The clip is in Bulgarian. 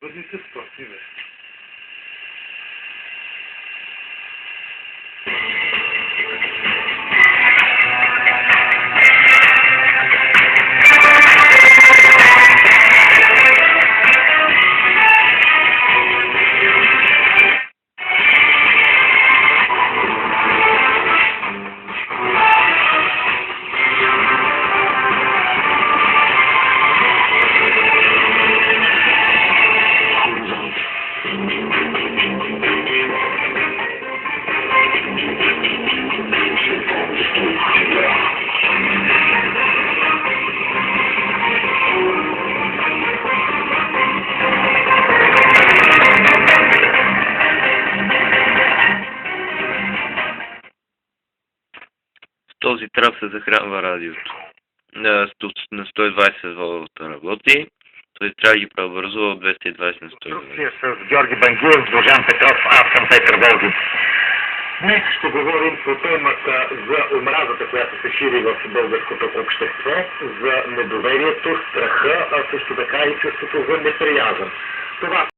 Върни се спортни вести. Този трап се захранва радиото. На 120 волта работи. Той трябва да ги преобразува от 220 на 120. С Георги Бангиев, Божан Петров, аз съм Петър Волгин. Днес ще говорим по темата за омразата, която се шири в българското общество, за недоверието, страха, а също така и чувството за неприязън. Това